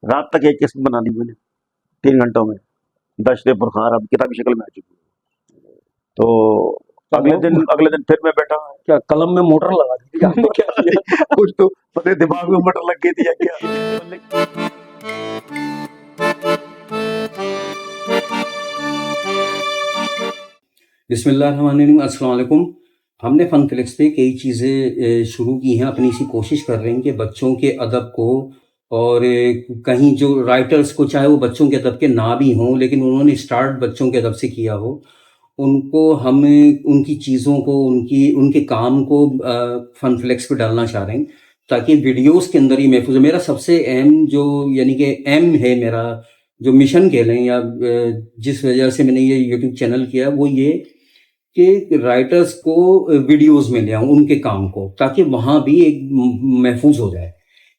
रात तक एक किस्म बना ली मैंने 3 घंटों में, 10 बुखार अब किताबी शक्ल में आ चुकी है। तो अगले दिन फिर मैं बैठा, क्या कलम में मोटर लगा दी थी आपने, क्या किया? कुछ तो पता नहीं दिमाग में मोटर लग गई थी या क्या। बिस्मिल्लाहिर्रहमानिर्रहीम, अस्सलाम वालेकुम। हमने फनफ्लिक्स पे कई चीज़ें शुरू की हैं, अपनी इसी कोशिश कर रहे हैं कि बच्चों के अदब को और कहीं जो राइटर्स को, चाहे वो बच्चों के अदब के ना भी हों, लेकिन उन्होंने स्टार्ट बच्चों के अदब से किया हो, उनको हम उनकी चीज़ों को, उनके काम को फनफ्लिक्स पे डालना चाह रहे हैं, ताकि वीडियोज़ के अंदर ही महफूज़ है। मेरा सबसे अहम जो, यानी कि एम है मेरा, जो मिशन कह लें, या जिस वजह से मैंने ये यूट्यूब चैनल किया, वो ये कि राइटर्स को वीडियोस में ले आऊं उनके काम को, ताकि वहां भी एक महफूज हो जाए।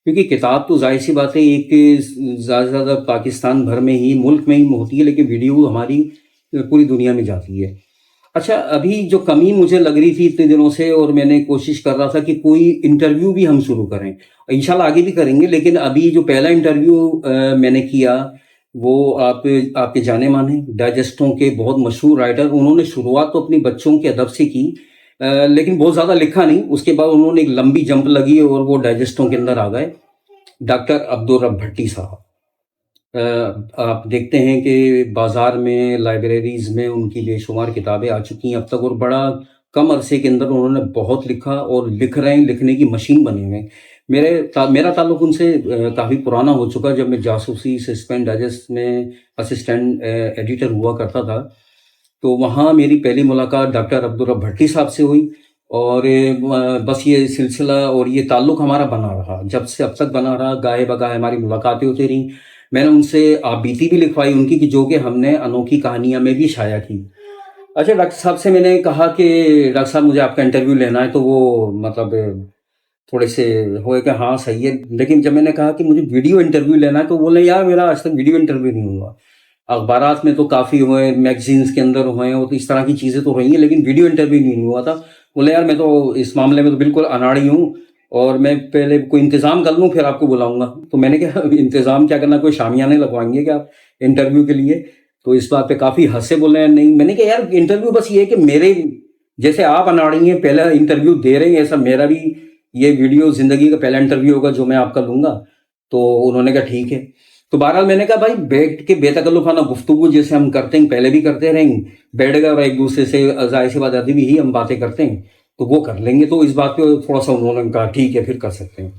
क्योंकि किताब तो जाहिर सी बात है एक ज़्यादा से ज़्यादा पाकिस्तान भर में ही, मुल्क में ही होती है, लेकिन वीडियो हमारी पूरी दुनिया में जाती है। अच्छा, अभी जो कमी मुझे लग रही थी इतने दिनों से, और मैंने कोशिश कर रहा था कि कोई इंटरव्यू भी हम शुरू करें, इंशाल्लाह आगे भी करेंगे, लेकिन अभी जो पहला इंटरव्यू मैंने किया, वो आपके जाने माने डाइजेस्टों के बहुत मशहूर राइटर, उन्होंने शुरुआत तो अपनी बच्चों के अदब से की, लेकिन बहुत ज़्यादा लिखा नहीं। उसके बाद उन्होंने एक लंबी जंप लगी और वो डाइजेस्टों के अंदर आ गए। डॉक्टर अब्दुल रब भट्टी साहब, आप देखते हैं कि बाज़ार में, लाइब्रेरीज़ में उनकी बेशुमार किताबें आ चुकी हैं अब तक, और बड़ा कम अरसे के अंदर उन्होंने बहुत लिखा और लिख रहे हैं, लिखने की मशीन बने हुए हैं। मेरा ताल्लुक उनसे काफ़ी पुराना हो चुका, जब मैं जासूसी सस्पेंस डाइजेस्ट में असिस्टेंट एडिटर हुआ करता था। तो वहाँ मेरी पहली मुलाकात डॉक्टर अब्दुल रब भट्टी साहब से हुई, और बस ये सिलसिला और ये ताल्लुक हमारा बना रहा, जब से अब तक बना रहा। गाहे बगाहे हमारी मुलाकातें होती रहीं। मैंने उनसे आपबीती भी लिखवाई उनकी, कि जो कि हमने अनोखी कहानियां में भी शाया की। अच्छा, डॉक्टर साहब से मैंने कहा कि डॉक्टर साहब मुझे आपका इंटरव्यू लेना है, तो वो मतलब थोड़े से हुए कि हाँ सही है। लेकिन जब मैंने कहा कि मुझे वीडियो इंटरव्यू लेना है, तो बोले यार मेरा आज तक वीडियो इंटरव्यू नहीं हुआ। अखबारात में तो काफ़ी हुए, मैगजीन्स के अंदर हुए, और तो इस तरह की चीज़ें तो रही हैं, लेकिन वीडियो इंटरव्यू नहीं हुआ था। बोले यार मैं तो इस मामले में तो बिल्कुल अनाड़ी हूँ, और मैं पहले कोई इंतज़ाम कर लूँ फिर आपको बुलाऊंगा। तो मैंने कहा इंतज़ाम क्या करना, कोई शामियाने लगवाएंगे क्या आप इंटरव्यू के लिए? तो इस बात पे काफ़ी हंसे, बोले नहीं। मैंने कहा यार इंटरव्यू बस ये है कि मेरे जैसे आप अनाड़ी हैं, पहला इंटरव्यू दे रहे हैं, ऐसा मेरा भी ये वीडियो ज़िंदगी का पहला इंटरव्यू होगा जो मैं आपका लूँगा। तो उन्होंने कहा ठीक है। तो बहरहाल मैंने कहा भाई बैठ के बेतकल्लुफ़ाना गुफ्तगू जैसे हम करते हैं, पहले भी करते रहेंगे, बैठ गए और एक दूसरे से ज़ाहिर सी बात अदबी ही हम बातें करते हैं, तो वो कर लेंगे। तो इस बात पे थोड़ा सा उन्होंने कहा ठीक है फिर कर सकते हैं।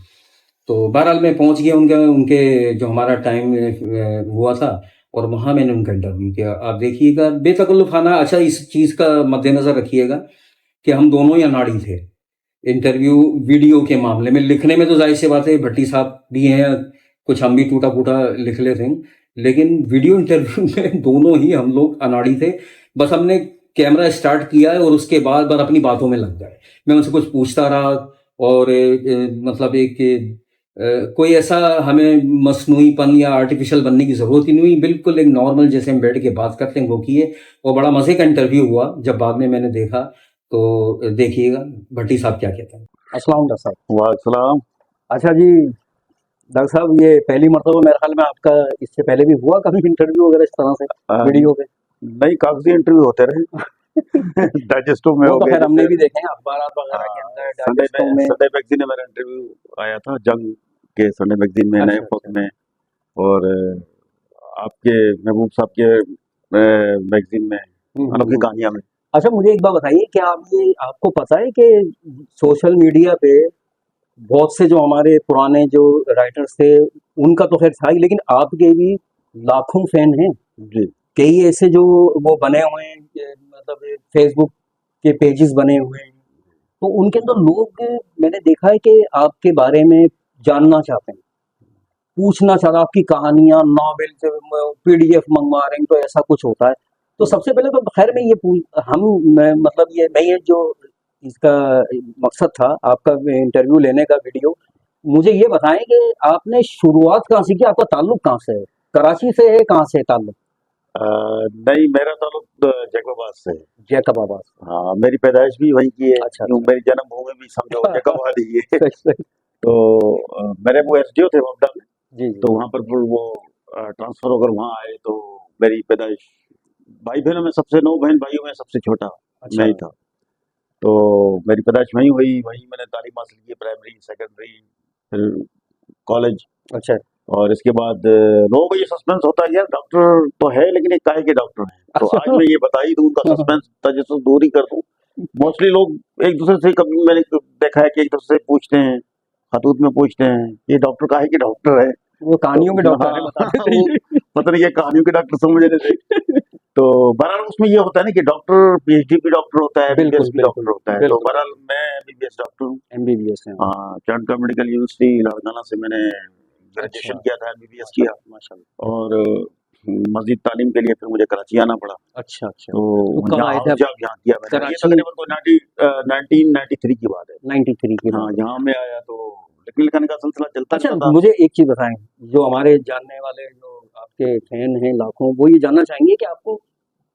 तो बहरहाल मैं पहुंच गया उनके उनके जो हमारा टाइम हुआ था, और वहाँ मैंने उनका इंटरव्यू किया। आप देखिएगा बेतकल्लुफ़ाना। अच्छा, इस चीज़ का मद्देनज़र रखिएगा कि हम दोनों ही अनाड़ी थे इंटरव्यू वीडियो के मामले में। लिखने में तो जाहिर सी बात है भट्टी साहब भी हैं, कुछ हम भी टूटा फूटा लिख लेते हैं, लेकिन वीडियो इंटरव्यू में दोनों ही हम लोग अनाड़ी थे। बस हमने कैमरा स्टार्ट किया है और उसके बाद बस अपनी बातों में लग गए। मैं उनसे कुछ पूछता रहा, और मतलब एक कोई ऐसा हमें मसनूईपन या आर्टिफिशियल बनने की ज़रूरत ही नहीं हुई। बिल्कुल एक नॉर्मल जैसे हम बैठ के बात करते हैं वो किए, और बड़ा मज़े का इंटरव्यू हुआ। जब बाद में मैंने देखा तो देखिएगा भट्टी साहब क्या कहते हैं। अस्सलाम डॉक्टर साहब। वालेकुम। अच्छा जी, डॉक्टर साहब ये पहली मरतबा मेरे ख्याल में आपका, इससे पहले भी हुआ कभी इंटरव्यू वगैरह इस तरह से वीडियो पे? नहीं, कागजी इंटरव्यू होते रहे डाइजेस्टो में वो हो तो गए खैर हमने जैसे। भी देखे हैं अखबारात वगैरह के अंदर, संडे डाइजेस्टों में में। संडे मैगजीन में मेरा इंटरव्यू आया था, जंग के संडे मैगजीन में, नए अच्छा वक्त अच्छा। में। और आपके महबूब साहब के मैगजीन में, अनोखी हम्म। कहानियां में। अच्छा, मुझे एक बात बताइए, क्या आप ये आपको पता है कि सोशल मीडिया पे बहुत से जो हमारे पुराने जो राइटर्स थे, उनका तो खैर था ही, लेकिन आपके भी लाखों फैन हैं। जी। कई ऐसे जो वो बने हुए हैं मतलब फेसबुक के पेजेस बने हुए हैं, तो उनके अंदर लोग, मैंने देखा है कि आपके बारे में जानना चाहते हैं, पूछना चाहता, आपकी कहानियां, नॉवेल से पीडीएफ मंगवा रहे हैं, तो ऐसा कुछ होता है। तो सबसे पहले तो खैर मैं ये मतलब ये मैं ये जो इसका मकसद था आपका इंटरव्यू लेने का वीडियो, मुझे ये बताएं कि आपने शुरुआत कहाँ से की, आपका ताल्लुक कहाँ से है, कराची से है, कहाँ से है ताल्लुक? नहीं, मेरा ताल्लुक जैकोबाद से है। जैकबाबाद से। हाँ, मेरी पैदाइश भी वहीं की है, अच्छा यूं अच्छा। मेरी जन्मभूमि भी समझो जैकोबाद ही है। सही सही। तो मेरे वो एसडीओ थे वफदा में, जी जी। तो वहाँ पर फिर वो ट्रांसफर होकर वहाँ आए, तो मेरी पैदाइश, भाई बहनों में सबसे, 9 बहन भाइयों में सबसे छोटा अच्छा मैं ही था। तो मेरी पैदाइश वहीं हुई, वहीं मैंने तालीम हासिल की, प्राइमरी, सेकेंडरी, फिर कॉलेज। अच्छा और इसके बाद लोगों को ये सस्पेंस होता है यार, डॉक्टर तो है लेकिन ये काहे के डॉक्टर हैं। तो अच्छा। आज मैं ये बता ही दूं, उनका सस्पेंस तजस्सुस दूर ही कर दूं। मोस्टली लोग एक दूसरे से, कभी मैंने देखा है कि एक दूसरे से पूछते हैं, खतूत में पूछते हैं, ये डॉक्टर काहे के डॉक्टर है। वो कहानियों के तो डॉक्टर हाँ, है, बताते थे वो ये। पता नहीं ये कहानियों के डॉक्टर समझ रहे थे। तो बहरहाल उसमें ये होता है ना कि डॉक्टर पीएचडी भी डॉक्टर होता है, एमबीबीएस बिल्कुल भी बिल्कुल डॉक्टर होता है। तो बिल्कुल बहरहाल मैं एमबीबीएस डॉक्टर हूँ। एमबीबीएस है। चंडीगढ़ मेडिकल यूनिवर्सिटी लाड़काना से मैंने अच्छा ग्रेजुएशन किया था, एमबीबीएस किया। माशाल्लाह। और मजीद तालीम के लिए फिर मुझे कराची आना पड़ा। अच्छा अच्छा। तो तो कब यहाँ आए थे हाउस आप जॉब यहाँ किया मैंने। ये कराची? तकरीबन कोई 1993 की बात है। 93 की हाँ, बात है। यहाँ मैं आया तो लिखने लिखने का सिलसिला चलता अच्छा रहता था। मुझे एक चीज बताएं, जो हमारे जानने वाले जो आपके फैन हैं लाखों, वो ये जानना चाहेंगे कि आपको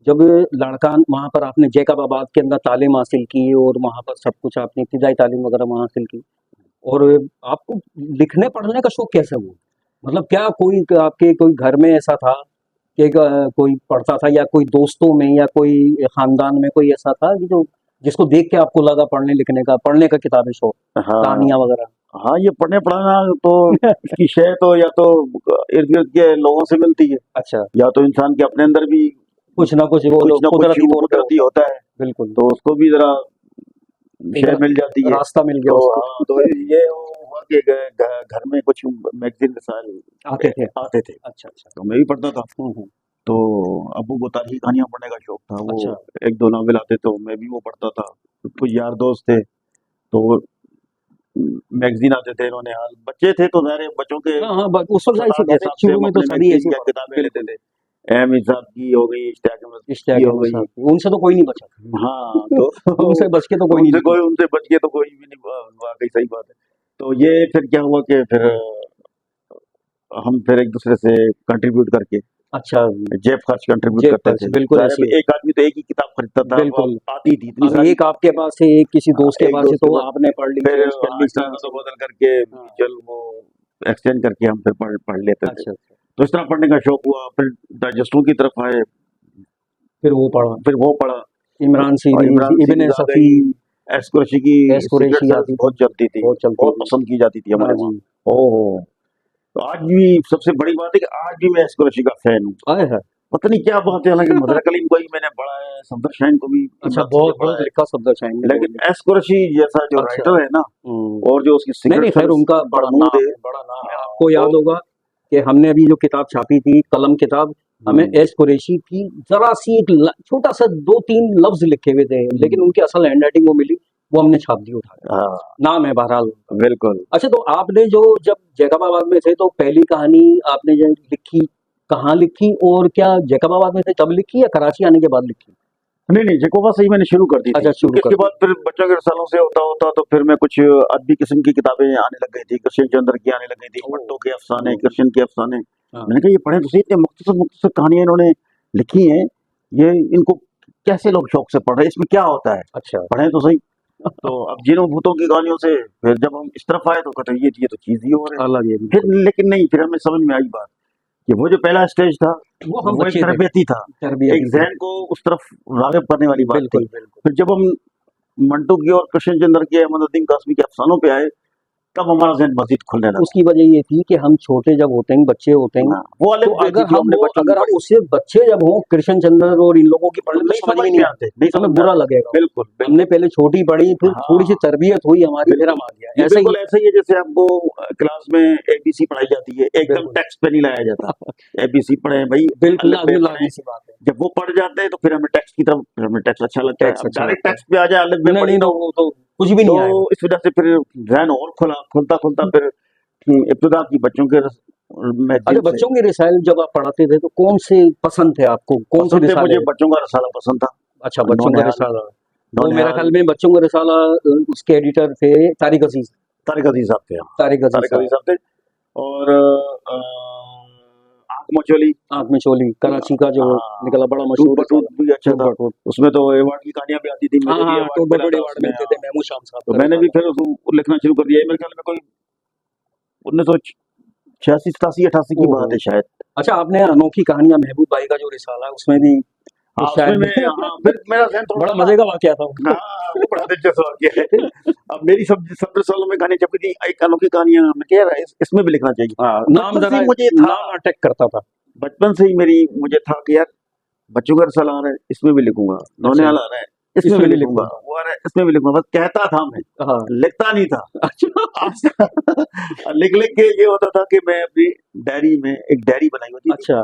जब लाड़कान वहाँ पर आपने जैकबाबाद के अंदर तालीम हासिल की और वहाँ पर सब कुछ आपने इब्तिदाई तालीम वगैरह वहाँ हासिल की, और आपको लिखने पढ़ने का शौक कैसे हुआ? मतलब क्या कोई आपके कोई घर में ऐसा था कि कोई पढ़ता था, या कोई दोस्तों में, या कोई खानदान में कोई ऐसा था कि जो जिसको देख के आपको लगा पढ़ने का किताबें शौक, हाँ कहानियां वगैरह? हाँ, ये पढ़ने पढ़ाना तो इसकी शय तो या तो इर्द गिर्द के लोगों से मिलती है, अच्छा, या तो इंसान के अपने अंदर भी कुछ ना कुछ वो कुछ ना कुछ कुदरती तौर पे कुदरती होता है, बिल्कुल तो उसको भी जरा एक शय मिल जाती है। रास्ता मिल गया तो उसको। हाँ, तो ये हुआ कि घर में कुछ मैगजीन रसाल आते थे। आते थे, अच्छा अच्छा। तो मैं भी पढ़ता था। हम्म। तो अब्बू को तारीखी कहानियां पढ़ने का शौक था, वो अच्छा एक दो नावल आते तो मैं भी वो पढ़ता था। कुछ यार दोस्त थे तो मैगजीन आते थे, इन्होंने हाल बच्चे थे तो ज़ाहिर है बच्चों के हाँ हाँ, उस वक्त जाहिर सी फसाद के बात है, हिसाब से शुरू हम में तो अपने सभी मैगजीन ऐसे या पढ़ते किताबें लेते बिल्कुल। थे। अहम साहब की हो गई, इश्तियाक अहमद इश्तियाक की हो अहमद गई। साहब, उनसे तो कोई नहीं बचा। हाँ, तो उनसे बच के तो कोई नहीं निकला। उनसे बच के तो कोई भी नहीं, वाकई सही बात है। तो ये फिर क्या हुआ कि फिर हम फिर एक दूसरे से कंट्रीब्यूट करके अच्छा, जेब खर्च कंट्रीब्यूट जेब करते खर्च थे। बिल्कुल ज़ाहिर ऐसी है एक आदमी तो एक ही किताब खरीदता था, वो बिल्कुल। आती थी इतनी अब सारी। एक आपके पास से, एक किसी दोस्त के एक पास से, दोस्त के तो पास, आपने पढ़ ली, फिर चेंज कर ली, इस तरह अदल से। बदल करके हाँ, म्यूचुअल वो एक्सचेंज करके हम फिर पढ़ लेते थे। अच्छा अच्छा। तो इस तरह पढ़ने का शौक हुआ। फिर डाइजेस्टों की तरफ आए, फिर वो पढ़ा, फिर वो पढ़ा। इमरान और सीरीज, इमरान इब्ने सीरीज आ सफ़ी, गई, एस कुरैशी की एस सीक्रेट कुरैशी सर्विस आती थी, बहुत चलती थी, बहुत चलती बहुत थी। पसंद की जाती थी हमारे हाँ वहाँ। जी। ओहो, तो आज भी सबसे बड़ी बात है कि आज भी मैं एस कुरैशी का फैन हूँ। आए है। पता नहीं क्या बात है, हालांकि मदर कलीम को ही मैंने पढ़ा है, सफदर शाहीन को भी अच्छा, इमरान से बहुत पढ़ा बहुत है, लिखा सफदर शाहीन ने, बहुत लेकिन लिखा। एस कुरैशी जैसा जो अच्छा। राइटर है ना, और जो उसकी नहीं नहीं, सीक्रेट खैर सर्विस उनका बड़ा महमूद नाम है। है, बड़ा नाम है। हाँ, आपको याद होगा कि हमने अभी जो किताब छापी थी, कलम किताब, हमें एस कुरैशी की जरा सी एक छोटा सा 2-3 लफ्ज लिखे हुए थे, लेकिन उनकी असल हैंडराइटिंग वो मिली, वो हमने छाप दी उठा के। हाँ, नाम है बहरहाल। बिल्कुल। अच्छा, तो आपने जो जब जैकबाबाद में थे, तो पहली कहानी आपने जो लिखी, कहाँ लिखी, और क्या जैकबाबाद में थे तब लिखी या कराची आने के बाद लिखी? नहीं, जैकोबा से ही मैंने शुरू कर दी थी, अच्छा, शुरू क्योंकि कर इसके दी। बाद फिर बच्चों के रसालों से होता तो फिर मैं कुछ अदबी किस्म की किताबें आने लग गई थी, कृष्ण चंद्र की आने लग गई थी, मट्टो के अफसाने, कृष्ण के अफसाने। हाँ। मैंने कहा ये पढ़े तो सही, इतने मुख्तसर कहानियां इन्होंने लिखी हैं, ये इनको कैसे लोग शौक से पढ़ रहे हैं, इसमें क्या होता है, अच्छा। पढ़े तो सही। तो अब जिनों भूतों की कहानियों से फिर जब हम इस तरफ आए तो कहते ये तो चीज ही और है। अलग है फिर लेकिन नहीं, फिर हमें समझ में आई बात कि वो जो पहला स्टेज था वो हम वो एक बच्चे थे, तरबियती था, तरबियती एक थे। जहन को उस तरफ राग़िब करने वाली बात थी। बिल्कुल बिल्कुल। फिर जब हम मंटू की और कृष्ण चंद्र के, अहमदुद्दीन कासमी के अफसानों पे आए, तब हमारा जहन मजीद खुलने लगा। उसकी वजह ये थी कि हम छोटे जब होते हैं, बच्चे होते हैं, हाँ, वो तो अलग थी अगर जो हम हमने वो बच्चों की अगर हम पढ़ी, उससे बच्चे जब हों कृष्ण चंद्र और इन लोगों की तो पढ़ने, तो नहीं समझ में समझ नहीं में आते, आते, नहीं हमें समझ में बुरा आते। लगेगा। बिल्कुल हमने बिल्कुल। पहले छोटी पढ़ी, फिर थोड़ी सी हाँ, तरबियत हुई हमारी, फिर बिल्कुल। हम आ गया। ये ऐसे ही बिल्कुल ऐसा ही है जैसे आपको क्लास में एबीसी पढ़ाई जाती है, एकदम बिल्कुल टेक्स्ट पे नहीं लाया जाता। एबीसी पढ़े भाई, बिल्कुल अलिफ बे लाजमी पढ़े। लाजमी सी बात है। जब वो पढ़ जाते हैं तो फिर हमें टेक्स्ट की तरफ, फिर हमें टेक्स्ट अच्छा लगता है। टैक्स अब अच्छा डायरेक्ट लगता है। टेक्स्ट पे आ जाए, अलिफ बे नहीं पढ़ी नहीं, तो वो तो कुछ भी नहीं आएगा। इस वजह से फिर जहन और खुलता फिर इब्तिदा की बच्चों के अच्छा, मैगजीन से बच्चों के रिसाइल जब आप पढ़ाते थे, तो कौन से पसंद थे आपको, कौन से पसंद थे रिसाले? मुझे, बच्चों का रसाला पसंद था। अच्छा, बच्चों का नौनिहाल, रिसाला। वो मेरा नौनिहाल ख्याल में बच्चों का रिसाला, उसके एडिटर थे तारिक अजीज। तारिक अजीज साहब थे। हाँ, तारिक अजीज तारिक अजीज साहब। साहब थे। और आंख मचोली, आंख में चोली, कराची का जो निकला, बड़ा टूट मशहूर बटूट रिसाला। भी अच्छा टूट था। बटूट। उसमें तो अवार्ड की कहानियां भी आती थी, हाँ मुझे भी हाँ, अवार्ड टूट मिला बटूट था अवार्ड उसमें। मिलते थे, हाँ, महमूद शाम साहब तो का मैंने भी रिसाला। फिर उसको लिखना शुरू कर दिया। मेरे ख्याल में कोई 1900 86 87 88 की बात है शायद। अच्छा, आपने अनोखी कहानियां महबूब भाई का जो रिसाला है उसमें भी तो हाँ, उसमें शायद मैं हाँ, फिर मेरा ज़हन थोड़ा बड़ा सा मजे का वाकया था वो। हाँ, वो बड़ा दिलचस्प वाक़या है। अब मेरी सब 17 सालों में कहानी छपी थी, एक अनोखी कहानियाँ मैं कह रहा इसमें भी लिखना चाहिए। हाँ, नाम बचपन से जरा ही मुझे था, नाम अटैक करता था। बचपन से ही मुझे था कि यार बच्चों का रिसाला आ रहा है, इसमें भी लिखूँगा, नौनिहाल आ रहा है, इसमें इसमें भी भी लिखूँगा, लिखूंगा। वो आ रहा है, इसमें भी लिखूँगा, बस कहता था मैं, हाँ, लिखता नहीं था। अच्छा, आज लिख-लिख के ये होता था कि मैं अपनी डायरी में एक डायरी बनाई होती थी, अच्छा,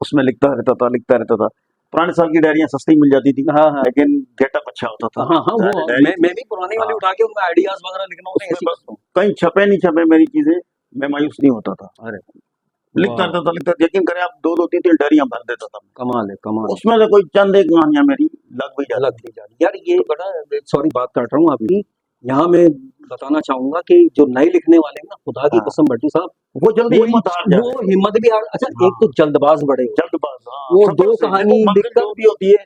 उसमें लिखता रहता था। पुराने साल की डायरियाँ सस्ती मिल जाती थी, हाँ, हाँ, लेकिन गेटअप अच्छा होता था। हाँ, हाँ, वो ज़ाहिर डायरी थी। मैं भी पुरानी वाली हाँ, उठा के उनमें आइडियाज वगैरह लिखना होता है, उसमें ऐसी बस करता हूँ। कहीं छपे नहीं छपे मेरी चीज़ें, मैं मायूस नहीं होता था। अरे लिखता वाह, रहता था, यकीन करें आप 2-2 3-3 डायरियाँ भर देता था मैं। कमाल है, कमाल है। उसमें से कोई चंद एक कहानियाँ मेरी लग भी जाती लग थी। भी जाती यार, ये बड़ा सॉरी बात काट रहा हूँ आपकी। यहाँ मैं बताना चाहूंगा कि जो नए लिखने वाले हैं ना, खुदा की हाँ, कसम भट्टी साहब, वो जल्दी कोई हिम्मत हार वो जाए। हिम्मत भी हार। अच्छा, हाँ, एक तो जल्दबाज बड़े होते हैं, जल्दबाज़ हाँ, वो सब्र दो से देखो कहानी मंज़िल लिखकर जो भी होती है,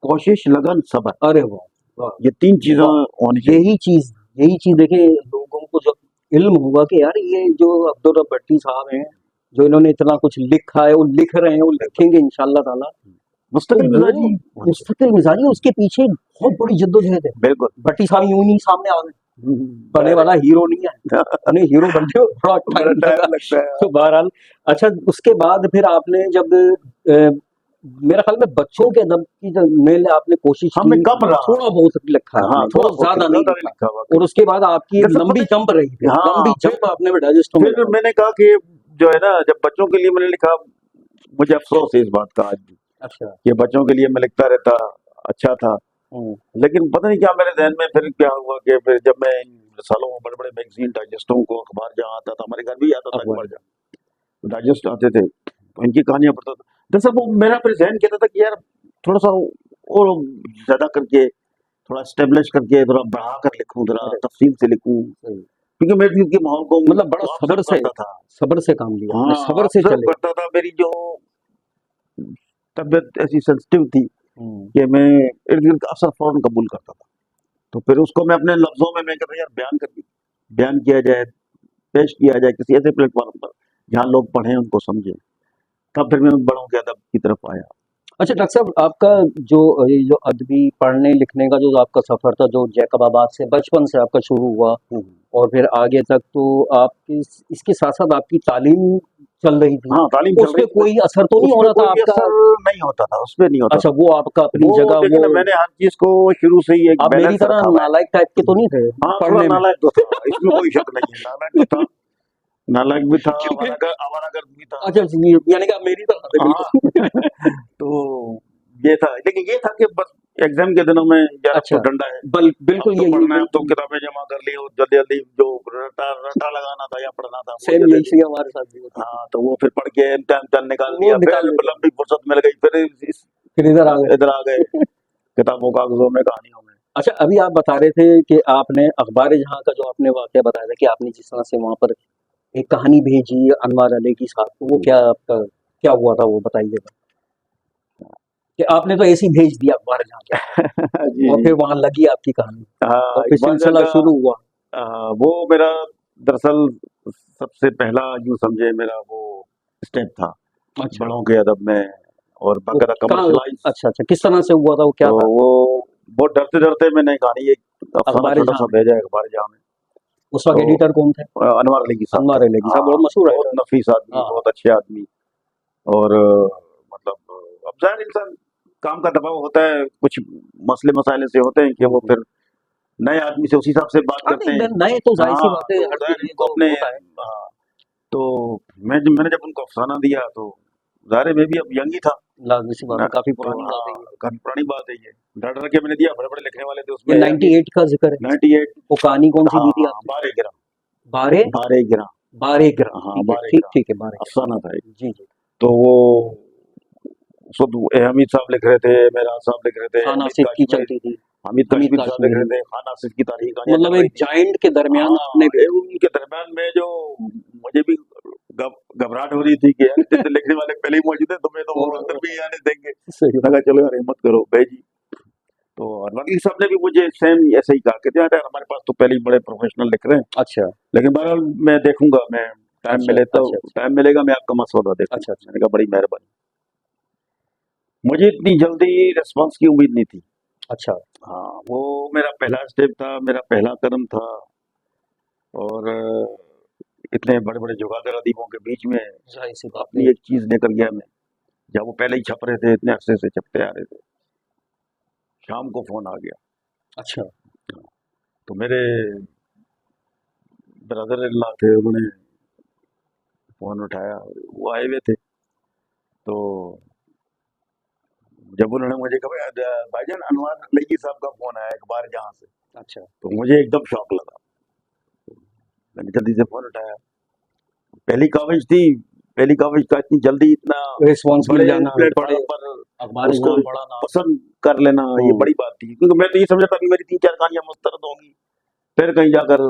कोशिश, लगन, सब्र, अरे वाह वाह ये 3 चीज़ें वाह, होनी चाहिए। यही चीज देखे लोगों को जब इल्म होगा कि यार ये जो अब्दुल रब भट्टी साहब हैं, जो इन्होंने इतना कुछ लिखा है, वो लिख रहे हैं, वो लिखेंगे इंशाल्लाह ताला, तो मुस्तकिल वो मिज़ाजी होनी चाहिए। मुस्तकिल मिजाजी है, उसके पीछे बहुत बड़ी जद्दोजहद है। बिल्कुल। भट्टी साहब यूं ही नहीं सामने आ गए, बने डायरेक्ट वाला हीरो नहीं है, उन्हें हीरो बनते हुए बड़ा बड़ा टाइम टाइम लगा। लगता है। तो बहरहाल, अच्छा, उसके बाद फिर आपने जब मेरा ख्याल में बच्चों के अदब की में आपने कोशिश हाँ, की, मैं कम रहा। थोड़ा बहुत लिखा है हाँ, आपने, थोड़ा बहुत बहुत ज्यादा नहीं ज़्यादा नहीं लिखा। लिखा वाक़ई। और उसके बाद आपकी एक दरअसल लंबी पता जंप रही फिर, हाँ, लंबी जंप आपने में डाइजेस्टो में फिर लगा। मैंने कहा कि जो है ना, जब बच्चों के लिए मैंने लिखा, मुझे अफ़सोस है इस बात का आज भी, अच्छा, कि बच्चों के लिए मैं लिखता रहता, अच्छा था। लेकिन पता नहीं क्या मेरे ज़हन में फिर क्या हुआ कि फिर जब मैं इन रसालों में बड़े-बड़े मैगज़ीन, डाइजेस्टों को, अखबार जहाँ आता था, हमारे घर भी आता था अखबार अखबार जहाँ, डाइजेस्ट आते थे, तो इनकी कहानियाँ पढ़ता था। दरअसल वो मेरा फिर ज़हन कहता था कि यार थोड़ा-सा और ज़्यादा करके, थोड़ा एस्टेब्लिश करके, थोड़ा बढ़ा कर लिखूँ, थोड़ा अरे तफ़सील से लिखूँ, सही। क्योंकि मैं भी उनके माहौल को मतलब बड़ा ऑब्ज़र्व करता था। सब्र से काम लिया आपने, हाँ, सब्र से ऑब्ज़र्व चले। करता था, मेरी जो तबीयत ऐसी सेंसिटिव थी हम्म, कि मैं इर्द-गिर्द का असर फ़ौरन कबूल करता था। तो फिर उसको मैं अपने लफ्ज़ों में मैं कहता यार बयान किया जाए, पेश किया जाए किसी ऐसे प्लेटफ़ॉर्म पर, जहाँ लोग पढ़ें, उनको समझें। तब फिर मैं बड़ों के अदब की तरफ आया। अच्छा डॉक्टर साहब, आपका जो ये जो अदबी पढ़ने लिखने का जो आपका सफर था, जो जैकबाबाद से बचपन से आपका शुरू हुआ और फिर आगे तक, तो आपकी इसके साथ साथ आपकी तालीम चल रही थी, हाँ, तालीम चल उस रही पे थी। कोई असर तो नहीं हो उसमें रहा था कोई आपका? असर नहीं होता था, उसपे नहीं होता अच्छा, था। वो आपका अपनी वो जगह, देखिए ना, वो मैंने हर चीज़ को शुरू से ही एक आप मेरी बैलेंस तरह रखा हुआ है। नालायक टाइप के तो नहीं थे हाँ, थोड़ा पढ़ने में? नालायक तो था, इसमें कोई शक नहीं है, नालायक तो था। नालायक भी था, क्योंकि आवारागर्द भी था। अच्छा, यानी कि आप मेरी तरह थे हाँ, बिल्कुल। तो ये था, लेकिन ये था कि बस एग्ज़ाम के दिनों में यार अब तो अच्छा, डंडा है, अब बिल्कुल तो यही पढ़ना है, अब तो बिल्कुल किताबें जमा कर ली और जल्दी-जल्दी जो रटा लगाना था या पढ़ना था, वो सेम यही जल्दी-जल्दी चीज हमारे साथ भी होती थी। हाँ, तो वो फिर पढ़ के इम्तिहान निकाल वो लिया, निकाल फिर लेते लंबी फुर्सत मिल गई, फिर फिर इधर आ गए। इधर आ गए, किताबों, कागज़ों में, कहानियों में। अच्छा, अभी आप बता रहे थे कि आपने अखबार जहाँ का जो आपने वाकया बताया था कि आपने जिस तरह से वहां पर एक कहानी भेजी अनवर अली के साथ, तो वो क्या आपका क्या हुआ था, वो बताइएगा। कि आपने तो ऐसे ही भेज दिया अखबार जहाँ के जी, और जी। फिर वहां लगी आपकी कहानी हाँ, और फिर इकबाल सिलसिला जहाँ शुरू हुआ। वो मेरा दरअसल सबसे पहला यूँ समझे मेरा वो स्टेप था, अच्छा, बड़ों के अदब में और वो बाकायदा कहाँ, कमर्शियलाइज़। अच्छा अच्छा, किस तरह से हुआ था, वो क्या तो था? वो बहुत डरते-डरते मैंने कहानी एक अफ़साना अखबार जहाँ छोटा-सा में भेजा है अखबार जहाँ में। उस वक्त तो एडिटर कौन थे? अनवर अली के साथ था। अनवर अली साहब हाँ, बहुत मशहूर बहुत राइटर। नफ़ीस आदमी, हाँ हाँ, बहुत अच्छे आदमी और मतलब अब ज़ाहिर इंसान काम का दबाव होता है, कुछ मसले-मसाइल ऐसे होते हैं कि वो हम्म। फिर नए आदमी से उसी हिसाब से बात हाँ करते नहीं, हैं। नए तो जाहिर सी हाँ, बात है, तो हर ज़ाहिर ये इनको तो अपने होता है। हाँ, तो मैंने जब उनको अफ़साना दिया तो ज़ाहिर है मैं भी अब यंग ही था। लाजमी सी बात ना है, काफी तो पुरानी बात है हाँ, ये। काफ़ी पुरानी बात है ये। डर-डर के मैंने दिया, बड़े-बड़े लिखने वाले थे ये उसमें यार ये 98 का जिक्र है, 98 वो कहानी कौन सी हाँ, दी थी हाँ, आपने? बारह गिरा, बारे बारह गिरा। बारह ग्राम, हाँ, ठीक है, बारह ठीक गिरा, ठीक है, 12 ग्राम। अफ़साना था एक। जी जी। तो वो खुद हमीद साहब लिख रहे थे, मेहराज साहब लिख रहे थे, खान हमीद आसिफ की काश्मीर चलती थी, हामिद हमीद कश्मीर साहब लिख रहे काश्मीरी, थे, खान आसिफ की तारीख कहानियाँ मतलब चल रही एक थी। जाइंट के दरमियान आपने हाँ, भेजा। उनके दरमियान में जो मुझे भी घबराहट हो रही थी कि यार इतने लिखने वाले पहले ही मौजूद है, तुम्हें तो वो और अंदर भी आने देंगे। सही मैंने बात। कहा चलो यार हिम्मत करो भेजी। तो अनवर साहब ने भी मुझे सेम ऐसे ही कहा कि यार हमारे पास तो पहले ही बड़े प्रोफेशनल लिख रहे हैं, अच्छा, लेकिन बहरहाल मैं देखूंगा, मैं टाइम अच्छा मिले तो अच्छा अच्छा टाइम मिलेगा मैं आपका मसौदा देखूंगा। अच्छा अच्छा मैंने कहा बड़ी मेहरबानी। मुझे इतनी जल्दी रिस्पांस की उम्मीद नहीं थी। अच्छा हाँ, वो मेरा पहला स्टेप था, मेरा पहला कदम था। और इतने बड़े बड़े जुगातर अदीबों के बीच में जाहिर सी बात अपनी है। एक चीज लेकर गया मैं, जब वो पहले ही छप रहे थे, इतने अरसे से छपते आ रहे थे। शाम को फोन आ गया। अच्छा तो मेरे ब्रदर इन लॉ थे, उन्होंने फोन उठाया, वो आए हुए थे। तो जब उन्होंने मुझे कहा भाईजान अनवर लगी साहब का फोन आया अखबार जहाँ से, अच्छा तो मुझे एकदम शौक लगा। मैंने जल्दी से फोन उठाया। पहली कवरेज थी, पहली कवरेज का इतनी जल्दी इतना रिस्पॉन्स मिल बड़े जाना, बड़े प्लेटफॉर्म पर अखबार उसको इनाम, बड़ा नाम। पसंद कर लेना, ये बड़ी बात थी। क्योंकि मैं तो ये समझा था कि मेरी 3-4 कहानियां मुस्तरद होंगी, फिर कहीं जाकर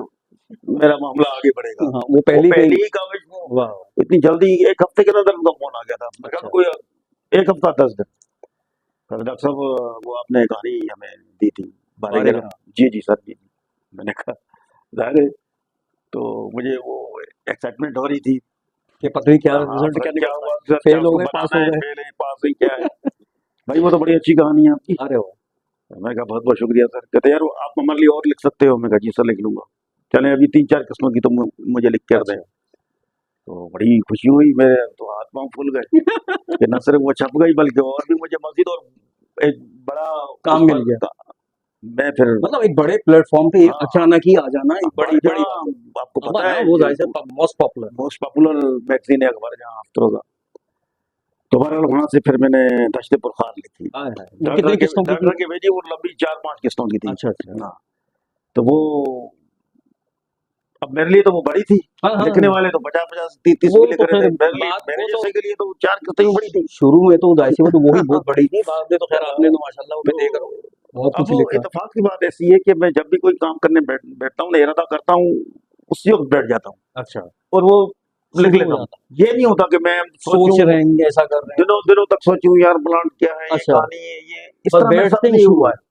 मेरा मामला आगे बढ़ेगा। हाँ, वो वो पहली पे पहली ही कवरेज में वाह इतनी जल्दी 1 हफ्ते के अंदर उनका फोन आ गया था। मैं अच्छा कहा कोई 1 हफ्ता 10 दिन। तो डॉक्टर साहब वो आपने कहानी हमें दी थी 12 बारह 11। ग्राम जी जी सर, जी जी। मैंने कहा जाहिर है, तो मुझे वो एक्साइटमेंट हो रही थी। कि पता नहीं क्या हाँ, रिजल्ट क्या क्या निकलता हुआ है, सर, क्या फेल हो उसको गए पास बनाना हो है, गए। फेल है, पास है, क्या है? भाई वो तो बड़ी अच्छी कहानी है आपकी। अरे वाह मैं कहा बहुत बहुत शुक्रिया सर। कहते यार आप हमारे लिए और लिख सकते हो। मैं कहा जी सर लिख लूंगा। चले अभी 3-4 किस्मों की तो मुझे लिख कर दें। अच्छा तो बड़ी खुशी हुई, मेरे तो हाथ पांव फूल गए कि न सिर्फ वो छप गई बल्कि और भी मुझे मस्जिद और एक बड़ा काम उस मिल पर गया, मैं फिर मतलब एक बड़े प्लेटफॉर्म पे हाँ अचानक ही आ जाना एक बड़ी बड़ी जहाँ बात है। आपको अब पता ना है वो ये जाहिर से most popular. Most popular magazine है अखबार जहाँ हफ्तों का। तो बहरहाल वहां से फिर मैंने दश्त पुरखार लिखी। हाय हाय, वो कितनी किस्तों की थी? डॉक्टर के भेजी वो लंबी 4-5 किस्तों की थी। अच्छा अच्छा हाँ, तो वो अब मेरे लिए तो वो बड़ी थी। हाँ हाँ लिखने हाँ। वाले तो 50-50 30-30 वो भी लिख तो रहे फिर थे। मेरे लिए बात मेरे वो तो जैसे के लिए तो 4 किस्तें भी बड़ी थी। शुरू में तो जाहिर सी वो तो वो ही बहुत बड़ी थी, बाद में तो खैर आपने तो माशाल्लाह वो मैं तो देख रहा हूँ बहुत अब कुछ वो लिखा। इत्तेफाक की बात ऐसी है कि मैं जब भी कोई काम करने बैठता हूँ ना, इरादा करता हूँ, उसी वक्त बैठ जाता हूँ अच्छा और वो लिख शुरू हो लेता हूँ। जाता, ये नहीं होता कि मैं सोच सोचूं, रहे हैं ऐसा कर रहे हैं। दिनों दिनों तक सोचूं यार प्लान क्या है, ये अच्छा कहानी है, ये इस बस तरह मेरे साथ बैठते ही नहीं शुरू हुआ है।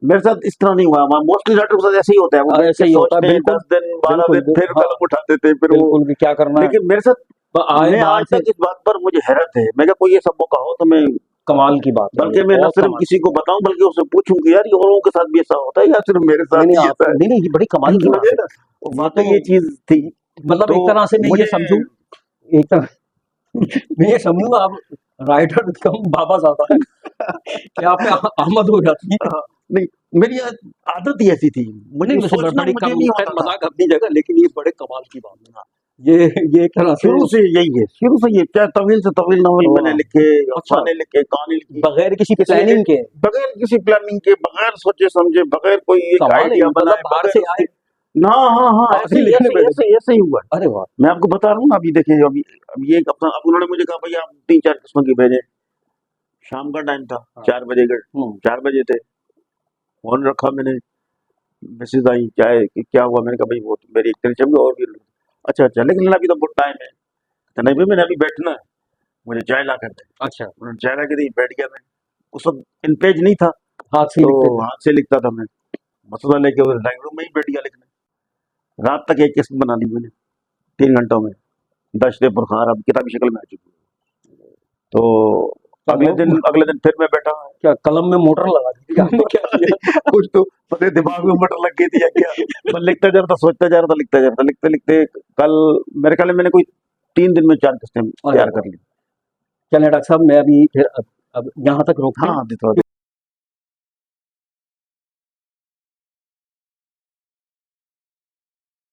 मेरे साथ इस तरह नहीं हुआ। मोस्टली राइटर के साथ ऐसे ही होता है, वो बैठ ऐसे के ही होता है सोचते हैं बिल्कुल 10 दिन 12 बिल्कुल दिन, फिर हाँ कलम उठाते थे, फिर वो। बिल्कुल कि क्या करना है। लेकिन मेरे साथ आए मैं बाहर आज से तक इस बात पर मुझे हैरत है। मैं क्या कोई ऐसा मौका हो तो मैं कमाल की बात है, बल्कि ये मैं न बहुत सिर्फ कमाल। किसी को बताऊं बल्कि उससे पूछूं कि यार ये औरों के साथ भी ऐसा होता है या सिर्फ मेरे नहीं साथ नहीं ही आप ऐसा है। नहीं नहीं ये बड़ी कमाल की क्योंकि बात मुझे है। ना ये वाकई तो ये चीज थी। मतलब तो एक तरह से मैं ये मुझे समझूं, एक तरह मैं ये समझूंगा आप राइटर कम बाबा ज्यादा है कि आप पे आमद हो जाती है। नहीं, मेरी आदत ही ऐसी थी। मुझे नहीं वैसे सोचना बड़ी मुझे कम नहीं खैर होता था। मजाक अपनी जगह, लेकिन ये बड़े कमाल की बात है। ये एक तरह से शुरू से यही है, शुरू से ये चाहे तवील से तवील नॉवल मैंने वाह, लिखे, अच्छा अफसाने लिखे, कहानी लिखी, बगैर किसी किसी प्लानिंग के बगैर किसी प्लानिंग के, बगैर सोचे समझे, बगैर कोई एक कमाल है, आइडिया मतलब बनाए, बाहर बगैर से आए उसकी ना। हाँ हाँ, आप ऐसे ही ही लिखने ऐसे ही बैठे। ऐसे ही ऐसे ही हुआ है। अरे वाह मैं आपको बता रहा हूँ ना, अभी देखिए, अभी एक अपना, अब उन्होंने मुझे कहा भैया आप 3-4 किस्मों की भेजें। शाम का टाइम था, हाँ 4 बजे के, 4 बजे थे। फोन रखा मैंने, मैसेज आई चाहे कि क्या हुआ। मैंने कहा भाई वो तो मेरी एक तरह से और भी। अच्छा अच्छा, लेकिन अभी तो बहुत टाइम है। तो नहीं भाई मैंने अभी बैठना है, मुझे चाय ला कर दे। अच्छा उन्होंने चाय ला के दी, बैठ गया मैं। उस वक्त इन पेज नहीं था, हाथ से ही तो लिखते थे। हाथ से लिखता था मैं। मसौदा लेके वो ड्राइंग रूम में ही बैठ गया लिखने। रात तक एक किस्त बना दी मैंने 3 घंटों में। दश्त पुरखार अब किताबी शक्ल में आ चुकी है। तो क्या अगले दिन फिर मैं बैठा। क्या कलम में मोटर लगा दी थी आपने क्या किया? कुछ तो पता दिमाग में मटर लग गई थी या क्या। मैं लिखता जा रहा था, सोचता जा रहा था, लिखता जा रहा था। लिखते लिखते कल मेरे ख्याल में मैंने कोई 3 दिन में 4 किस्तें अरे तैयार वाह। कर ली। चलिए डॉक्टर साहब मैं अभी फिर अब यहाँ तक रोकते हैं। हाँ, थोड़ा